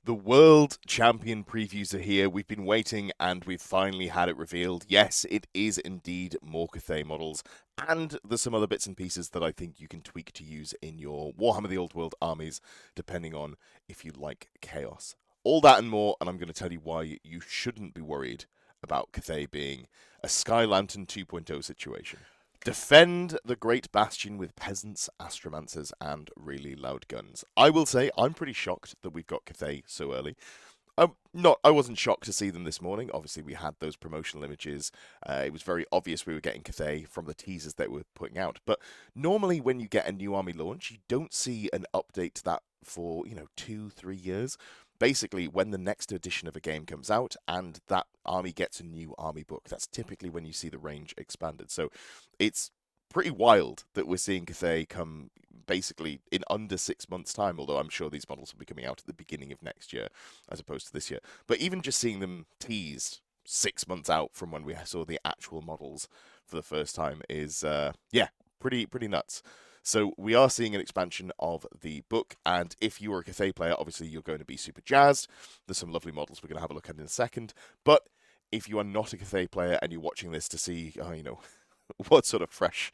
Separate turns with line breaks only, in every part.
The World Champion previews are here. We've been waiting and we've finally had it revealed. Yes, it is indeed more Cathay models. And there's some other bits and pieces that I think you can tweak to use in your Warhammer the Old World armies, depending on if you like chaos. All that and more, and I'm going to tell you why you shouldn't be worried about Cathay being a Sky Lantern 2.0 situation. Defend the Great Bastion with peasants, astromancers, and really loud guns. I will say I'm pretty shocked that we've got Cathay so early. I wasn't shocked to see them this morning. Obviously, we had those promotional images. It was very obvious we were getting Cathay from the teasers that we were putting out. But normally, when you get a new army launch, you don't see an update to that for 2-3 years. Basically, when the next edition of a game comes out and that army gets a new army book, that's typically when you see the range expanded. So it's pretty wild that we're seeing Cathay come basically in under 6 months' time, although I'm sure these models will be coming out at the beginning of next year as opposed to this year. But even just seeing them teased 6 months out from when we saw the actual models for the first time is, pretty nuts. So we are seeing an expansion of the book, and if you are a Cathay player, obviously you're going to be super jazzed. There's some lovely models we're going to have a look at in a second. But if you are not a Cathay player and you're watching this to see, what sort of fresh,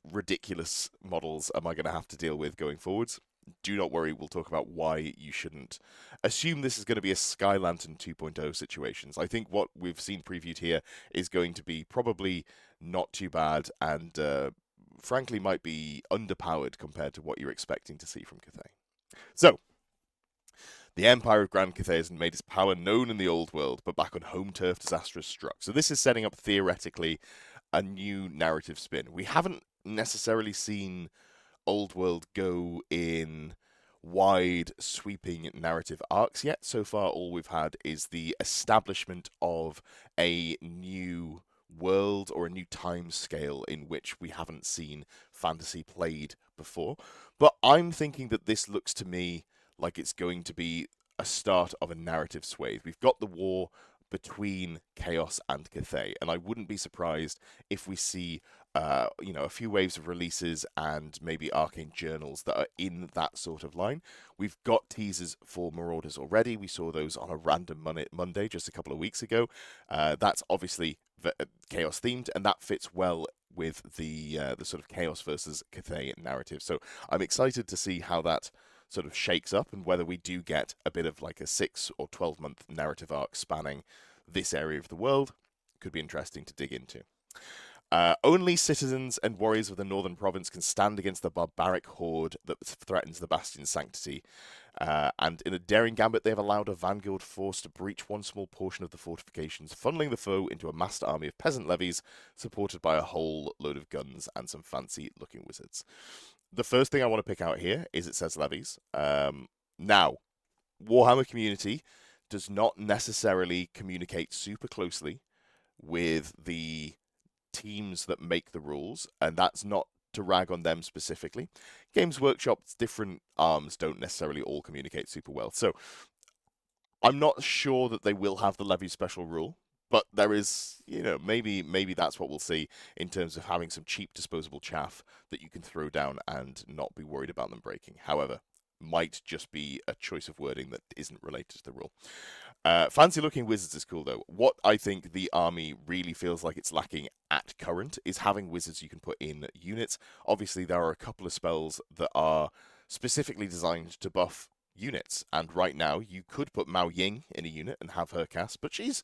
ridiculous models am I going to have to deal with going forwards, do not worry, we'll talk about why you shouldn't assume this is going to be a Sky Lantern 2.0 situations. I think what we've seen previewed here is going to be probably not too bad and frankly might be underpowered compared to what you're expecting to see from Cathay. So, the Empire of Grand Cathay has made its power known in the old world, but back on home turf disaster has struck. So this is setting up, theoretically, a new narrative spin. We haven't necessarily seen old world go in wide, sweeping narrative arcs yet. So far, all we've had is the establishment of a new world or a new time scale in which we haven't seen fantasy played before. But I'm thinking that this looks to me like it's going to be a start of a narrative swathe. We've got the war between Chaos and Cathay, and I wouldn't be surprised if we see a few waves of releases and maybe arcane journals that are in that sort of line. We've got teasers for Marauders already. We saw those on a random Monday just a couple of weeks ago. That's obviously Chaos themed, and that fits well with the sort of Chaos versus Cathay narrative. So I'm excited to see how that sort of shakes up and whether we do get a bit of like a 6 or 12-month narrative arc spanning this area of the world. Could be interesting to dig into. Only citizens and warriors of the Northern Province can stand against the barbaric horde that threatens the Bastion's sanctity. And in a daring gambit, they have allowed a vanguard force to breach one small portion of the fortifications, funneling the foe into a massed army of peasant levies, supported by a whole load of guns and some fancy-looking wizards. The first thing I want to pick out here is it says levies. Now, Warhammer community does not necessarily communicate super closely with the teams that make the rules, and that's not to rag on them specifically. Games Workshop's different arms don't necessarily all communicate super well. So I'm not sure that they will have the levy special rule, but there is, maybe that's what we'll see in terms of having some cheap disposable chaff that you can throw down and not be worried about them breaking. However, might just be a choice of wording that isn't related to the rule. Fancy looking wizards is cool though. What I think the army really feels like it's lacking at current is having wizards you can put in units. Obviously, there are a couple of spells that are specifically designed to buff units, and right now you could put Mao Ying in a unit and have her cast, but she's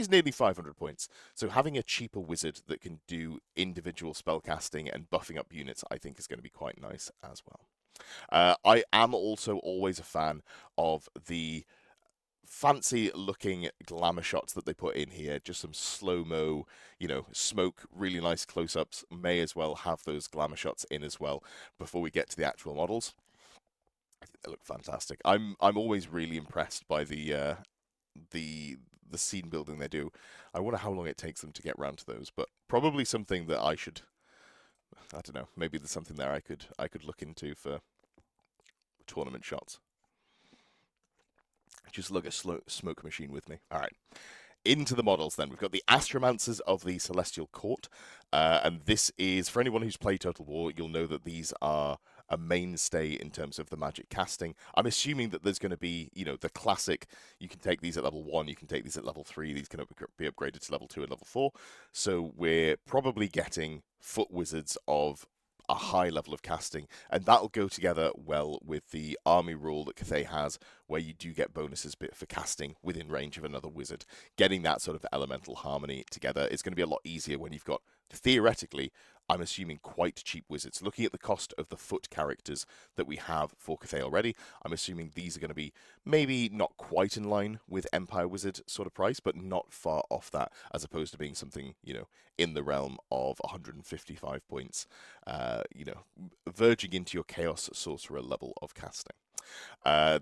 nearly 500 points. So having a cheaper wizard that can do individual spell casting and buffing up units, I think is going to be quite nice as well. I am also always a fan of the fancy looking glamour shots that they put in here, just some slow-mo, smoke, really nice close-ups. May as well have those glamour shots in as well before we get to the actual models. I think they look fantastic. I'm always really impressed by the scene building they do. I wonder how long it takes them to get around to those, but probably something that I don't know, maybe there's something there I could look into for tournament shots. Just look at smoke machine with me. All right. Into the models then. We've got the Astromancers of the Celestial Court. And this is, for anyone who's played Total War, you'll know that these are a mainstay in terms of the magic casting. I'm assuming that there's going to be, the classic, you can take these at level 1, you can take these at level 3, these can be upgraded to level 2 and level 4. So we're probably getting foot wizards of a high level of casting, and that'll go together well with the army rule that Cathay has, where you do get bonuses for casting within range of another wizard. Getting that sort of elemental harmony together is going to be a lot easier when you've got, theoretically, I'm assuming, quite cheap wizards. Looking at the cost of the foot characters that we have for Cathay already, I'm assuming these are going to be maybe not quite in line with Empire Wizard sort of price, but not far off that, as opposed to being something, in the realm of 155 points, verging into your Chaos Sorcerer level of casting.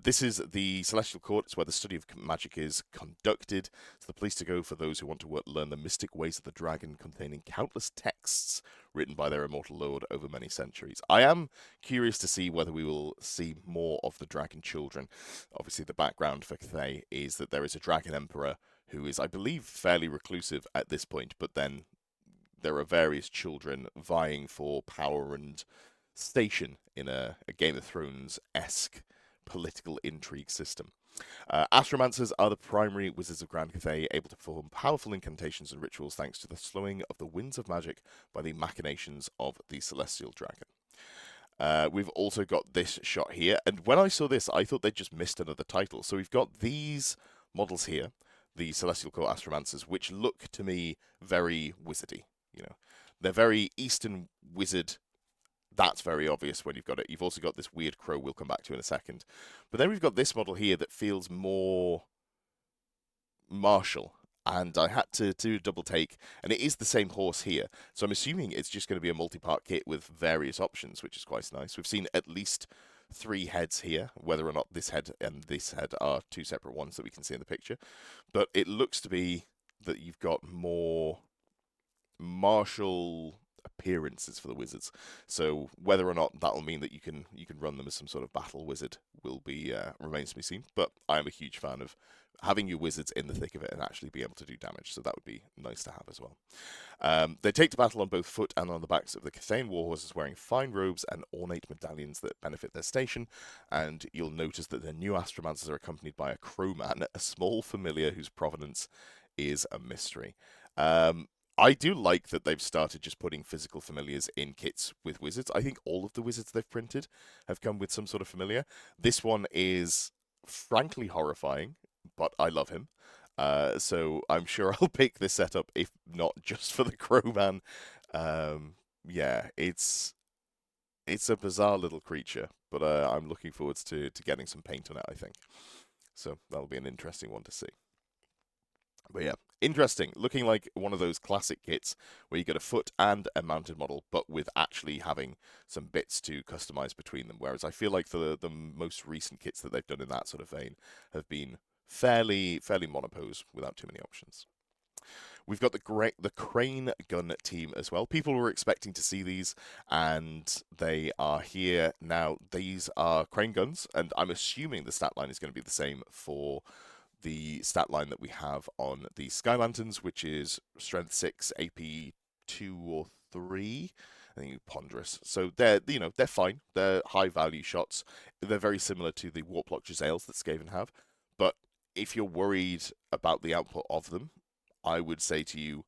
This is the Celestial Court. It's where the study of magic is conducted. It's the place to go for those who want to learn the mystic ways of the dragon, containing countless texts written by their immortal lord over many centuries. I am curious to see whether we will see more of the dragon children. Obviously, the background for Cathay is that there is a dragon emperor who is, I believe, fairly reclusive at this point, but then there are various children vying for power and station in a Game of Thrones-esque political intrigue system. Astromancers are the primary wizards of Grand Cathay, able to perform powerful incantations and rituals thanks to the slowing of the winds of magic by the machinations of the celestial dragon. We've also got this shot here, and when I saw this, I thought they'd just missed another title. So we've got these models here, the Celestial Court Astromancers, which look to me very wizardy. They're very Eastern wizard. That's very obvious when you've got it. You've also got this weird crow we'll come back to in a second. But then we've got this model here that feels more martial. And I had to do a double take, and it is the same horse here. So I'm assuming it's just going to be a multi-part kit with various options, which is quite nice. We've seen at least 3 heads here, whether or not this head and this head are 2 separate ones that we can see in the picture. But it looks to be that you've got more martial appearances for the wizards. So whether or not that'll mean that you can run them as some sort of battle wizard will be remains to be seen. But I am a huge fan of having your wizards in the thick of it and actually be able to do damage. So that would be nice to have as well. They take to battle on both foot and on the backs of the Cathayan warhorses, wearing fine robes and ornate medallions that benefit their station. And you'll notice that the new Astromancers are accompanied by a crowman, a small familiar whose provenance is a mystery. I do like that they've started just putting physical familiars in kits with wizards. I think all of the wizards they've printed have come with some sort of familiar. This one is frankly horrifying, but I love him. So I'm sure I'll pick this setup, if not just for the crowman. Yeah, it's a bizarre little creature, but I'm looking forward to getting some paint on it, I think. So that'll be an interesting one to see. But yeah, interesting. Looking like one of those classic kits where you get a foot and a mounted model, but with actually having some bits to customize between them. Whereas I feel like the most recent kits that they've done in that sort of vein have been fairly monopose without too many options. We've got the crane gun team as well. People were expecting to see these, and they are here now. These are crane guns, and I'm assuming the stat line is going to be the same for the stat line that we have on the Sky Lanterns, which is Strength 6, AP 2 or 3. I think ponderous. So they're fine. They're high value shots. They're very similar to the Warplock Giselles that Skaven have. But if you're worried about the output of them, I would say to you,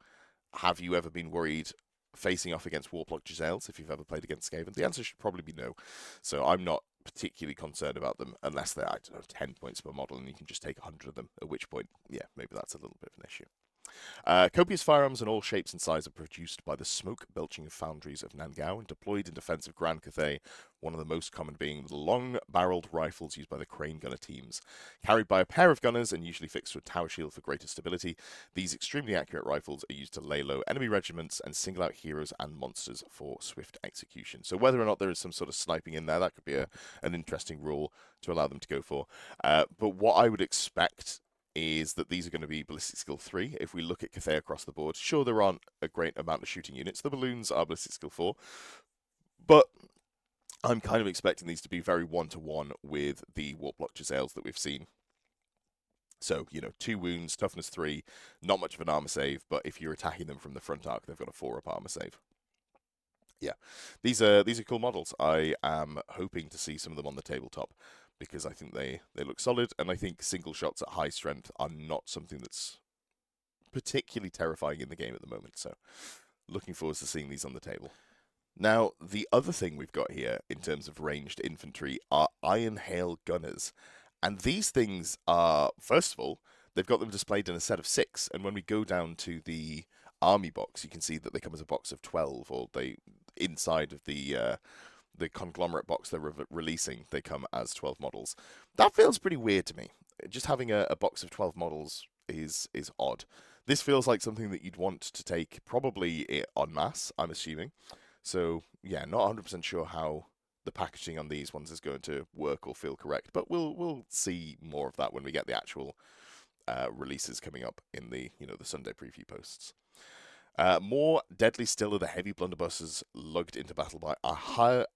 have you ever been worried facing off against Warplock Giselles if you've ever played against Skaven? The answer should probably be no. So I'm not particularly concerned about them unless they're, 10 points per model and you can just take 100 of them, at which point, yeah, maybe that's a little bit of an issue. Copious firearms in all shapes and sizes are produced by the smoke-belching foundries of Nangao and deployed in defense of Grand Cathay, one of the most common being the long-barreled rifles used by the crane gunner teams. Carried by a pair of gunners and usually fixed to a tower shield for greater stability, these extremely accurate rifles are used to lay low enemy regiments and single out heroes and monsters for swift execution. So whether or not there is some sort of sniping in there, that could be an interesting rule to allow them to go for. But what I would expect is that these are going to be Ballistic Skill 3. If we look at Cathay across the board, sure, there aren't a great amount of shooting units. The balloons are Ballistic Skill 4. But I'm kind of expecting these to be very one-to-one with the Warplock Giselles that we've seen. So, 2 wounds, toughness 3, not much of an armor save, but if you're attacking them from the front arc, they've got a 4-up armor save. Yeah, these are cool models. I am hoping to see some of them on the tabletop because I think they look solid, and I think single shots at high strength are not something that's particularly terrifying in the game at the moment. So, looking forward to seeing these on the table. Now, the other thing we've got here in terms of ranged infantry are Iron Hail Gunners. And these things are, first of all, they've got them displayed in a set of 6. And when we go down to the army box, you can see that they come as a box of 12, or they inside of the conglomerate box they're releasing, they come as 12 models. That feels pretty weird to me. Just having a box of 12 models is odd. This feels like something that you'd want to take probably en masse, I'm assuming. So, yeah, not 100% sure how the packaging on these ones is going to work or feel correct, but we'll see more of that when we get the actual releases coming up in the Sunday preview posts. More deadly still are the heavy blunderbusses lugged into battle by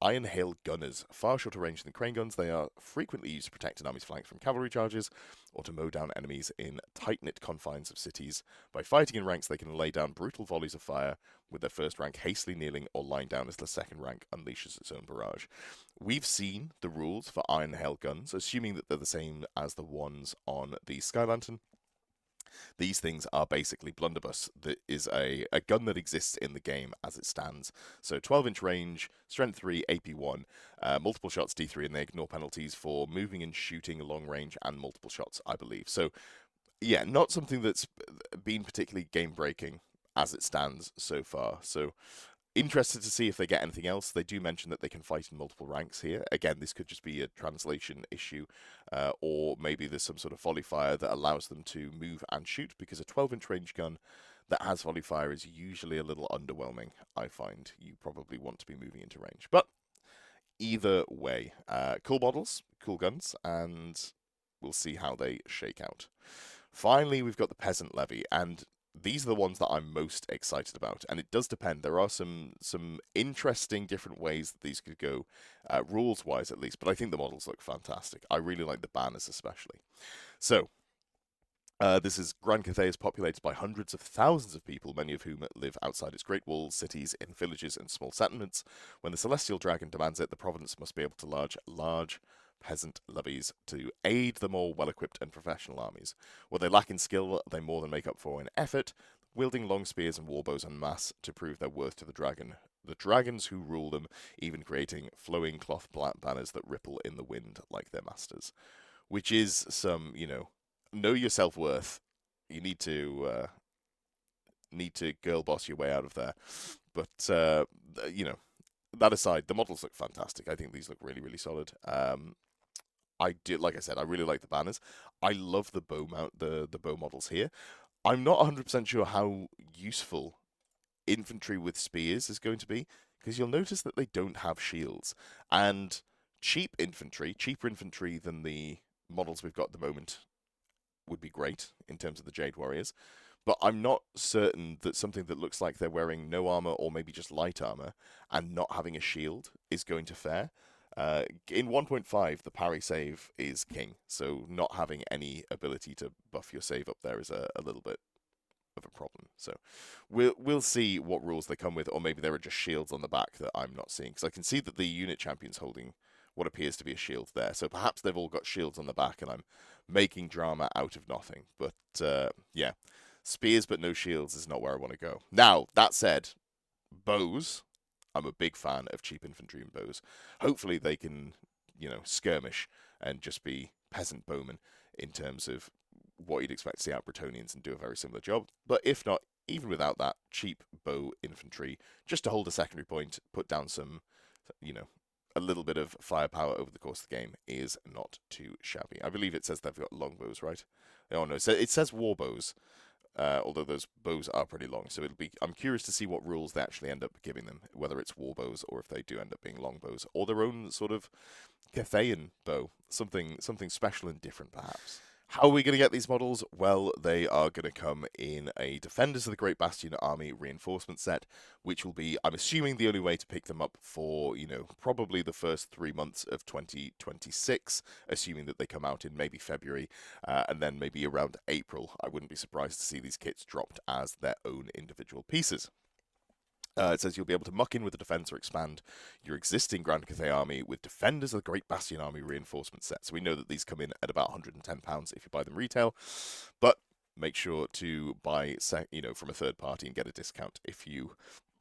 Iron Hail Gunners. Far shorter range than crane guns, they are frequently used to protect an army's flanks from cavalry charges or to mow down enemies in tight-knit confines of cities. By fighting in ranks, they can lay down brutal volleys of fire, with their first rank hastily kneeling or lying down as the second rank unleashes its own barrage. We've seen the rules for Iron Hail Guns, assuming that they're the same as the ones on the Sky Lantern. These things are basically blunderbuss. That is a gun that exists in the game as it stands. So 12-inch range, strength 3, AP 1, multiple shots D3, and they ignore penalties for moving and shooting long range and multiple shots, I believe. So yeah, not something that's been particularly game breaking as it stands so far. So interested to see if they get anything else. They do mention that they can fight in multiple ranks here. Again, this could just be a translation issue, or maybe there's some sort of volley fire that allows them to move and shoot, because a 12-inch range gun that has volley fire is usually a little underwhelming, I find. You probably want to be moving into range. But either way, cool models, cool guns, and we'll see how they shake out. Finally, we've got the Peasant Levy, and these are the ones that I'm most excited about, and it does depend. There are some interesting different ways that these could go, rules-wise at least, but I think the models look fantastic. I really like the banners especially. So, this is Grand Cathay is populated by hundreds of thousands of people, many of whom live outside its great walls, cities, in villages and small settlements. When the Celestial Dragon demands it, the province must be able to large peasant levies to aid the more well-equipped and professional armies. What they lack in skill, they more than make up for in effort, wielding long spears and warbows en masse to prove their worth to the dragon. The dragons who rule them, even creating flowing cloth banners that ripple in the wind like their masters. Which is some, know your self-worth. You need to girl boss your way out of there. But that aside, the models look fantastic. I think these look really, really solid. Like I said, I really like the banners. I love the the bow models here. I'm not 100% sure how useful infantry with spears is going to be, because you'll notice that they don't have shields. And cheaper infantry than the models we've got at the moment, would be great in terms of the Jade Warriors. But I'm not certain that something that looks like they're wearing no armor or maybe just light armor and not having a shield is going to fare. In 1.5, the parry save is king, so not having any ability to buff your save up there is a little bit of a problem. So we'll see what rules they come with, or maybe there are just shields on the back that I'm not seeing, because I can see that the unit champion's holding what appears to be a shield there. So perhaps they've all got shields on the back, and I'm making drama out of nothing. But yeah, spears but no shields is not where I want to go. Now, that said, bows. I'm a big fan of cheap infantry and bows. Hopefully they can, skirmish and just be peasant bowmen in terms of what you'd expect to see out Bretonians and do a very similar job. But if not, even without that, cheap bow infantry, just to hold a secondary point, put down some, a little bit of firepower over the course of the game is not too shabby. I believe it says they've got longbows, right? Oh no, so it says war bows, although those bows are pretty long. So I'm curious to see what rules they actually end up giving them, whether it's war bows or if they do end up being longbows, or their own sort of Cathayan bow, something special and different perhaps. How are we going to get these models? Well, they are going to come in a Defenders of the Great Bastion Army reinforcement set, which will be, I'm assuming, the only way to pick them up for, probably the first 3 months of 2026, assuming that they come out in maybe February, and then maybe around April. I wouldn't be surprised to see these kits dropped as their own individual pieces. It says you'll be able to muck in with the defense or expand your existing Grand Cathay army with Defenders of the Great Bastion Army reinforcement set. So we know that these come in at about £110 if you buy them retail, but make sure to buy, from a third party and get a discount if you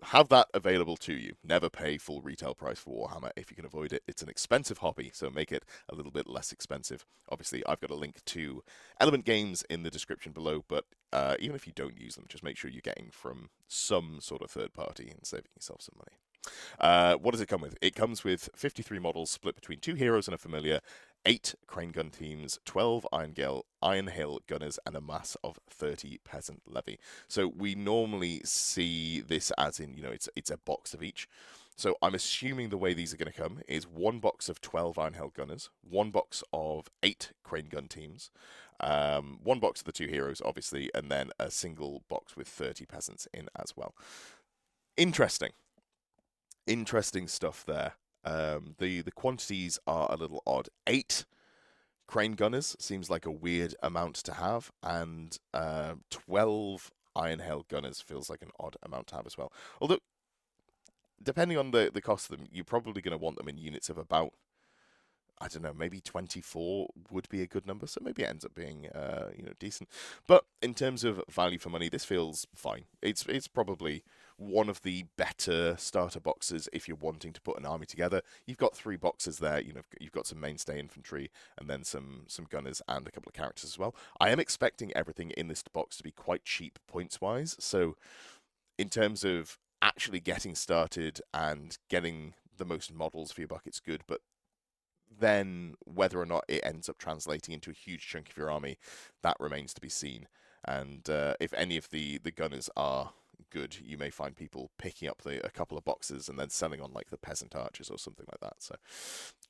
have that available to you. Never pay full retail price for Warhammer if you can avoid it. It's an expensive hobby, so make it a little bit less expensive. Obviously, I've got a link to Element Games in the description below, but even if you don't use them, just make sure you're getting from some sort of third party and saving yourself some money. What does it come with? It comes with 53 models split between 2 heroes and a familiar, 8 crane gun teams, 12 Iron Hail gunners, and a mass of 30 peasant levy. So we normally see this as in, it's a box of each. So I'm assuming the way these are going to come is one box of 12 Iron Hail gunners, one box of 8 crane gun teams, one box of the 2 heroes, obviously, and then a single box with 30 peasants in as well. Interesting stuff there. The quantities are a little odd. 8 crane gunners seems like a weird amount to have, and 12 Iron Hail gunners feels like an odd amount to have as well. Although, depending on the cost of them, you're probably going to want them in units of about, I don't know, maybe 24 would be a good number, so maybe it ends up being, decent. But in terms of value for money, this feels fine. It's probably one of the better starter boxes if you're wanting to put an army together. You've got 3 boxes there. You've got some mainstay infantry and then some gunners and a couple of characters as well. I am expecting everything in this box to be quite cheap points-wise, so in terms of actually getting started and getting the most models for your buck, it's good, but then whether or not it ends up translating into a huge chunk of your army, that remains to be seen. And if any of the gunners are good, you may find people picking up a couple of boxes and then selling on like the peasant archers or something like that. So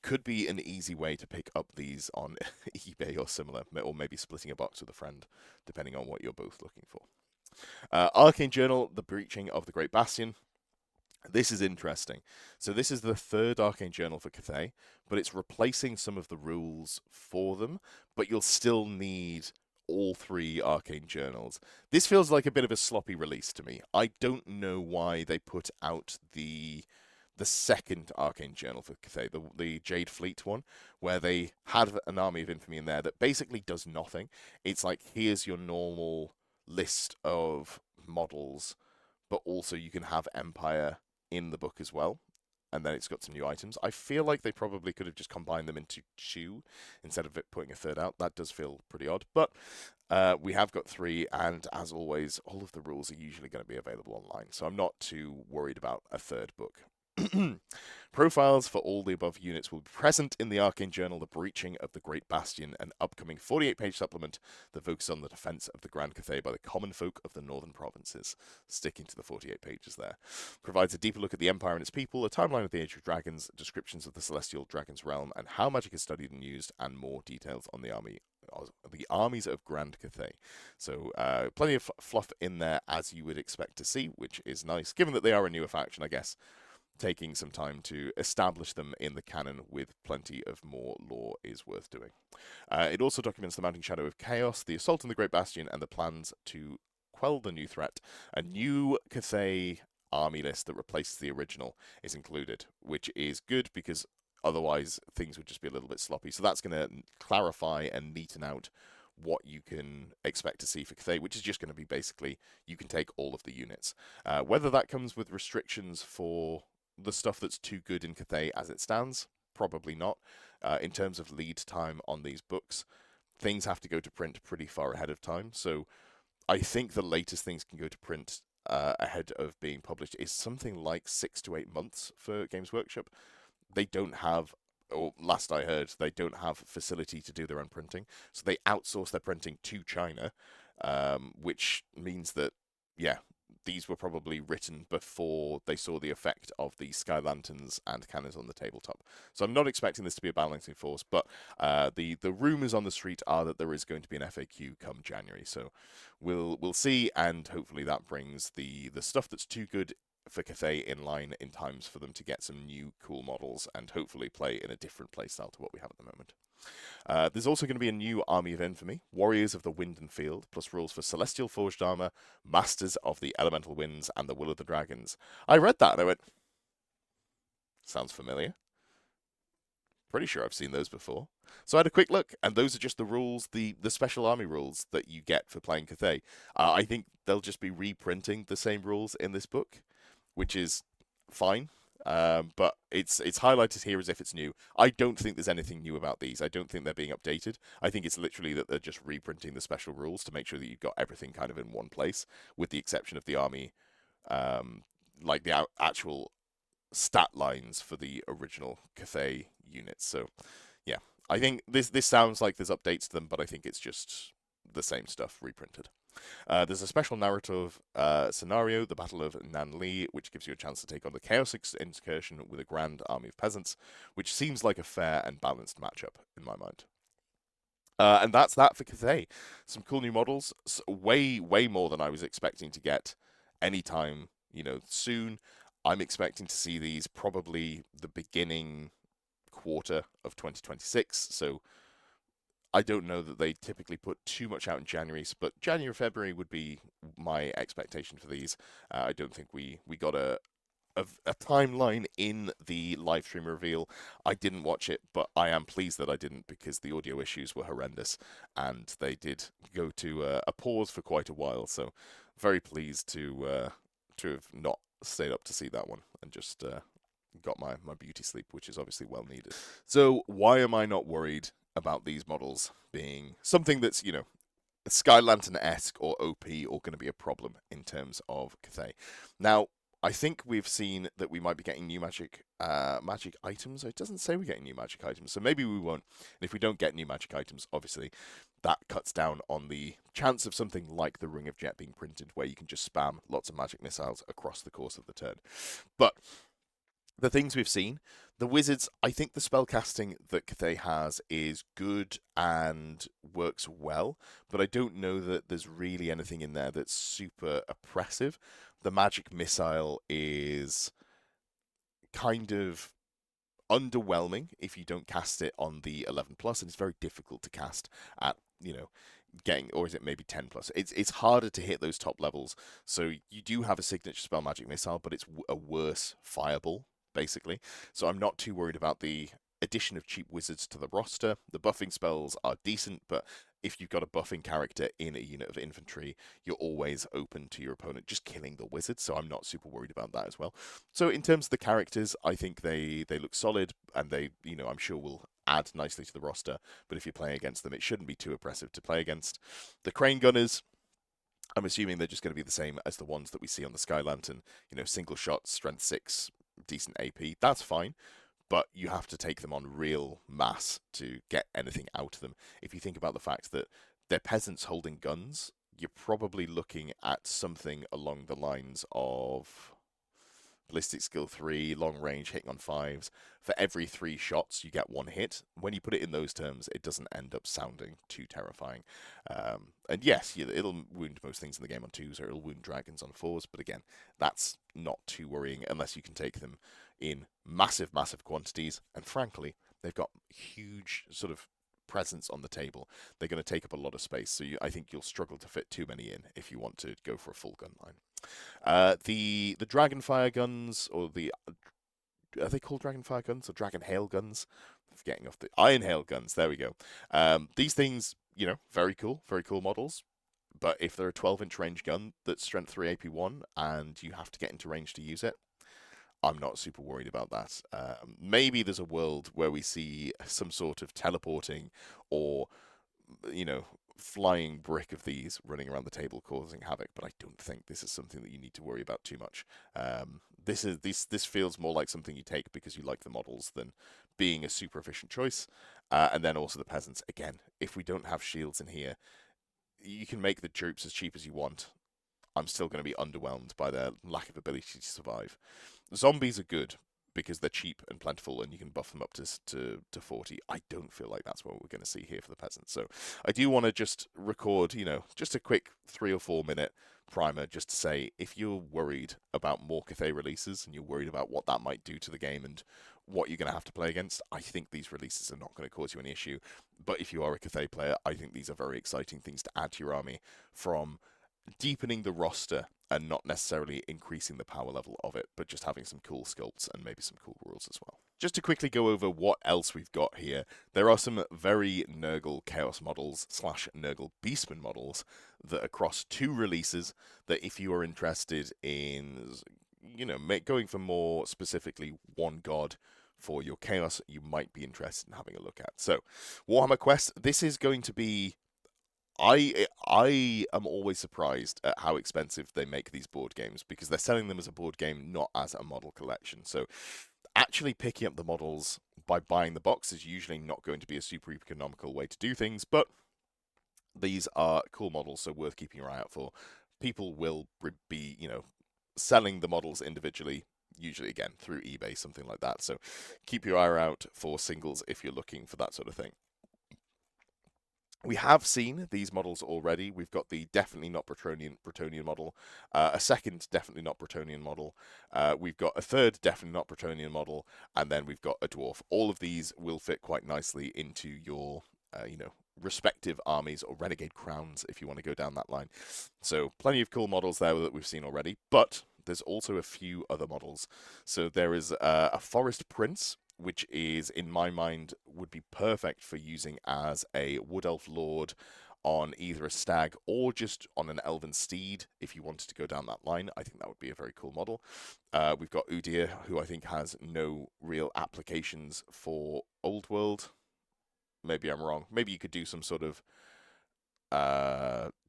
could be an easy way to pick up these on eBay or similar, or maybe splitting a box with a friend, depending on what you're both looking for. Arcane Journal, The Breaching of the Great Bastion. This is interesting. So this is the 3rd Arcane Journal for Cathay, but it's replacing some of the rules for them, but you'll still need all 3 Arcane Journals. This feels like a bit of a sloppy release to me. I don't know why they put out the 2nd Arcane Journal for Cathay, the Jade Fleet one, where they had an Army of Infamy in there that basically does nothing. It's like, here's your normal list of models, but also you can have Empire in the book as well, and then it's got some new items. I feel like they probably could have just combined them into 2 instead of it putting a 3rd out. That does feel pretty odd, but we have got 3, and as always, all of the rules are usually going to be available online, so I'm not too worried about a 3rd book. Profiles for all the above units will be present in the Arcane Journal, The Breaching of the Great Bastion, an upcoming 48-page supplement that focuses on the defense of the Grand Cathay by the common folk of the northern provinces, sticking to the 48 pages there. Provides a deeper look at the Empire and its people, a timeline of the Age of Dragons, descriptions of the Celestial Dragon's realm, and how magic is studied and used, and more details on the armies of Grand Cathay. So plenty of fluff in there, as you would expect to see, which is nice, given that they are a newer faction, I guess. Taking some time to establish them in the canon with plenty of more lore is worth doing. It also documents the mounting shadow of chaos, the assault on the Great Bastion, and the plans to quell the new threat. A new Cathay army list that replaces the original is included, which is good because otherwise things would just be a little bit sloppy. So that's going to clarify and neaten out what you can expect to see for Cathay, which is just going to be basically you can take all of the units. Whether that comes with restrictions for the stuff that's too good in Cathay as it stands, probably not. In terms of lead time on these books, things have to go to print pretty far ahead of time. So I think the latest things can go to print ahead of being published is something like 6 to 8 months for Games Workshop. They don't have, or last I heard, they don't have facility to do their own printing. So they outsource their printing to China, which means that, yeah, these were probably written before they saw the effect of the Sky Lanterns and cannons on the tabletop. So I'm not expecting this to be a balancing force, but the rumours on the street are that there is going to be an FAQ come January. So we'll see, and hopefully that brings the stuff that's too good for Cathay in line in times for them to get some new cool models and hopefully play in a different playstyle to what we have at the moment. There's also going to be a new Army of Infamy, Warriors of the Wind and Field, plus rules for Celestial Forged Armor, Masters of the Elemental Winds, and the Will of the Dragons. I read that and I went, sounds familiar. Pretty sure I've seen those before. So I had a quick look, and those are just the rules, the special army rules that you get for playing Cathay. I think they'll just be reprinting the same rules in this book, which is fine. But it's highlighted here as if it's new. I don't think there's anything new about these. I don't think they're being updated. I think it's literally that they're just reprinting the special rules to make sure that you've got everything kind of in one place, with the exception of the army, like the actual stat lines for the original Cathay units. So, yeah, I think this sounds like there's updates to them, but I think it's just the same stuff reprinted. There's a special narrative scenario, the Battle of Nanli, which gives you a chance to take on the Chaos Incursion with a grand army of peasants, which seems like a fair and balanced matchup in my mind. And that's that for Cathay. Some cool new models, way more than I was expecting to get anytime soon. I'm expecting to see these probably the beginning quarter of 2026. So I don't know that they typically put too much out in January, but January, February would be my expectation for these. I don't think we got a timeline in the live stream reveal. I didn't watch it, but I am pleased that I didn't because the audio issues were horrendous and they did go to a pause for quite a while. So very pleased to have not stayed up to see that one and just got my beauty sleep, which is obviously well needed. So why am I not worried about these models being something that's, Sky Lantern-esque or OP or going to be a problem in terms of Cathay? Now, I think we've seen that we might be getting new magic items. It doesn't say we're getting new magic items, so maybe we won't. And if we don't get new magic items, obviously, that cuts down on the chance of something like the Ring of Jet being printed, where you can just spam lots of magic missiles across the course of the turn. But the things we've seen, the wizards, I think the spellcasting that Cathay has is good and works well, but I don't know that there's really anything in there that's super oppressive. The magic missile is kind of underwhelming if you don't cast it on the 11 plus, and it's very difficult to cast at getting, or is it maybe 10 plus? It's harder to hit those top levels. So you do have a signature spell magic missile, but it's a worse fireball basically. So I'm not too worried about the addition of cheap wizards to the roster. The buffing spells are decent, but if you've got a buffing character in a unit of infantry, you're always open to your opponent just killing the wizard, so I'm not super worried about that as well. So in terms of the characters, I think they look solid, and they, I'm sure will add nicely to the roster, but if you're playing against them, it shouldn't be too oppressive to play against. The Crane Gunners, I'm assuming they're just going to be the same as the ones that we see on the Sky Lantern, single shot, strength 6, decent AP, that's fine. But you have to take them on real mass to get anything out of them. If you think about the fact that they're peasants holding guns, you're probably looking at something along the lines of ballistic skill 3, long range, hitting on 5s. For every 3 shots, you get 1 hit. When you put it in those terms, it doesn't end up sounding too terrifying. And yes, it'll wound most things in the game on 2s, or it'll wound dragons on 4s, but again, that's not too worrying unless you can take them in massive quantities. And frankly, they've got huge sort of presence on the table. They're going to take up a lot of space, so I think you'll struggle to fit too many in if you want to go for a full gun line. The Dragonfire guns, or are they called Dragonfire guns or Dragon Hail guns? I'm forgetting off the Iron Hail guns. There we go. These things, very cool models. But if they're a 12-inch range gun that's strength 3 AP 1 and you have to get into range to use it, I'm not super worried about that. Maybe there's a world where we see some sort of teleporting or, flying brick of these running around the table causing havoc, but I don't think this is something that you need to worry about too much. This feels more like something you take because you like the models than being a super efficient choice. And then also the peasants. Again, if we don't have shields in here, you can make the troops as cheap as you want. I'm still going to be underwhelmed by their lack of ability to survive. Zombies are good because they're cheap and plentiful, and you can buff them up to 40. I don't feel like that's what we're going to see here for the peasants. So I do want to just record, just a quick 3 or 4 minute primer just to say, if you're worried about more Cathay releases and you're worried about what that might do to the game and what you're going to have to play against, I think these releases are not going to cause you any issue. But if you are a Cathay player, I think these are very exciting things to add to your army, from deepening the roster and not necessarily increasing the power level of it, but just having some cool sculpts and maybe some cool rules as well. Just to quickly go over what else we've got here, there are some very Nurgle Chaos models / Nurgle Beastman models that across 2 releases, that if you are interested in, going for more specifically one god for your Chaos, you might be interested in having a look at. So, Warhammer Quest, this is going to be, I am always surprised at how expensive they make these board games, because they're selling them as a board game, not as a model collection. So actually picking up the models by buying the box is usually not going to be a super economical way to do things, but these are cool models, so worth keeping your eye out for. People will be, selling the models individually, usually again through eBay, something like that. So keep your eye out for singles if you're looking for that sort of thing. We have seen these models already. We've got the definitely not Bretonnian model, a second definitely not Bretonnian model. We've got a third definitely not Bretonnian model, and then we've got a dwarf. All of these will fit quite nicely into your, respective armies or renegade crowns if you want to go down that line. So plenty of cool models there that we've seen already, but there's also a few other models. So there is a Forest Prince, which is, in my mind, would be perfect for using as a Wood Elf Lord on either a stag or just on an elven steed if you wanted to go down that line. I think that would be a very cool model. We've got Udir, who I think has no real applications for Old World. Maybe I'm wrong. Maybe you could do some sort of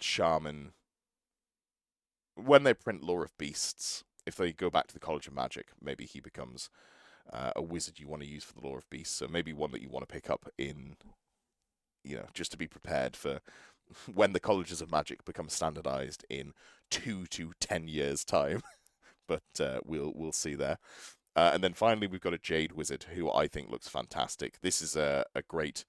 shaman. When they print Lore of Beasts, if they go back to the College of Magic, maybe he becomes a wizard you want to use for the Lore of Beasts, so maybe one that you want to pick up in, just to be prepared for when the Colleges of Magic become standardized in 2 to 10 years' time. But we'll see there. And then finally, we've got a Jade Wizard, who I think looks fantastic. This is a great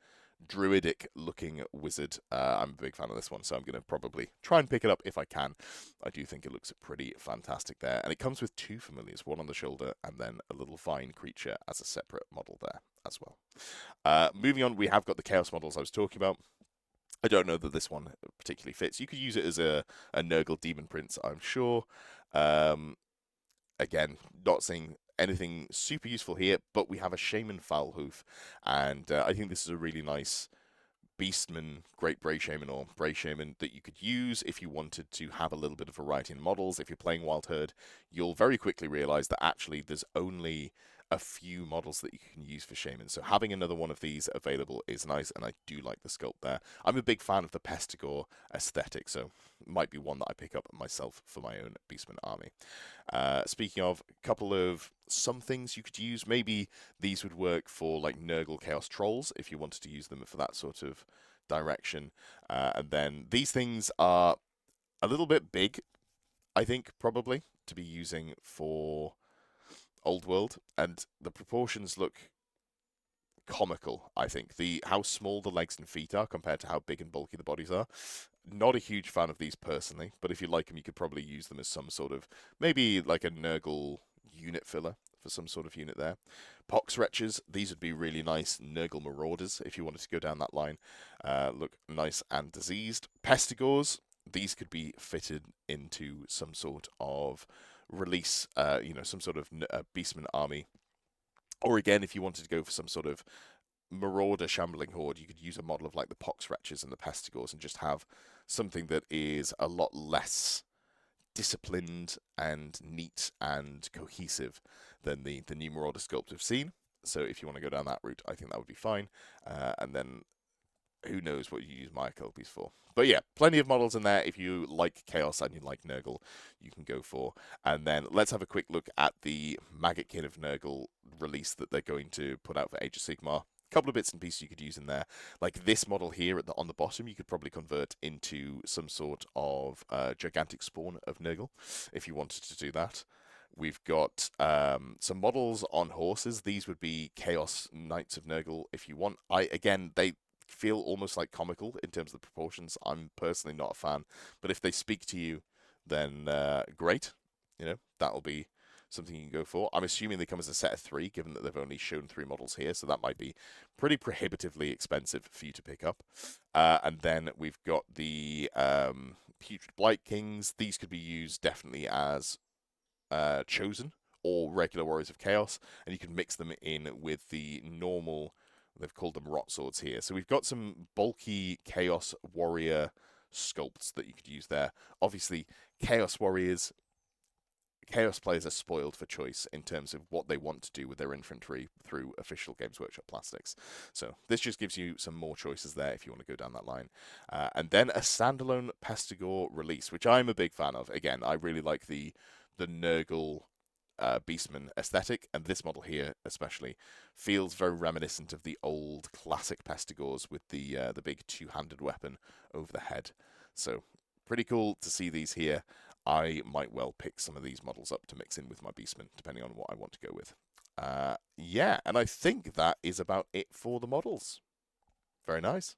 druidic-looking wizard. I'm a big fan of this one, so I'm going to probably try and pick it up if I can. I do think it looks pretty fantastic there. And it comes with 2 familiars, one on the shoulder and then a little vine creature as a separate model there as well. Moving on, we have got the Chaos models I was talking about. I don't know that this one particularly fits. You could use it as a Nurgle Demon Prince, I'm sure. Again, not seeing anything super useful here, but we have a Shaman Foulhoof, and I think this is a really nice Beastman, Great Bray Shaman, or Bray Shaman that you could use if you wanted to have a little bit of variety in models. If you're playing Wild Herd, you'll very quickly realize that actually there's only a few models that you can use for Shaman. So having another one of these available is nice, and I do like the sculpt there. I'm a big fan of the Pestigore aesthetic, so it might be one that I pick up myself for my own Beastman army. Speaking of, a couple of some things you could use. Maybe these would work for like Nurgle Chaos Trolls if you wanted to use them for that sort of direction. And then these things are a little bit big, I think, probably, to be using for Old World, and the proportions look comical, I think. How small the legs and feet are compared to how big and bulky the bodies are. Not a huge fan of these personally, but if you like them, you could probably use them as some sort of, maybe like a Nurgle unit filler for some sort of unit there. Pox Wretches, these would be really nice Nurgle Marauders if you wanted to go down that line. Look nice and diseased. Pestigores, these could be fitted into some sort of release, some sort of Beastman army. Or again, if you wanted to go for some sort of Marauder Shambling Horde, you could use a model of like the Pox Wretches and the Pestigores and just have something that is a lot less disciplined and neat and cohesive than the new Marauder sculpt we've seen. So if you want to go down that route, I think that would be fine. And then who knows what you use Maya Kelpies for. But yeah, plenty of models in there. If you like Chaos and you like Nurgle, you can go for. And then let's have a quick look at the Maggotkin of Nurgle release that they're going to put out for Age of Sigmar. A couple of bits and pieces you could use in there. Like this model here on the bottom, you could probably convert into some sort of gigantic spawn of Nurgle if you wanted to do that. We've got some models on horses. These would be Chaos Knights of Nurgle if you want. They feel almost like comical in terms of the proportions. I'm personally not a fan, but if they speak to you, then great. That'll be something you can go for. I'm assuming they come as a set of 3, given that they've only shown 3 models here, so that might be pretty prohibitively expensive for you to pick up. And then we've got the Putrid Blight Kings. These could be used definitely as Chosen or regular Warriors of Chaos, and you can mix them in with the normal, they've called them Rot Swords here. So we've got some bulky Chaos Warrior sculpts that you could use there. Obviously, Chaos Warriors, Chaos players are spoiled for choice in terms of what they want to do with their infantry through official Games Workshop plastics. So this just gives you some more choices there if you want to go down that line. And then a standalone Pestigore release, which I'm a big fan of. Again, I really like the Nurgle Beastman aesthetic, and this model here especially feels very reminiscent of the old classic Pestigores with the big two-handed weapon over the head. So pretty cool to see these here. I might well pick some of these models up to mix in with my Beastman, depending on what I want to go with. Yeah, and I think that is about it for the models. Very nice.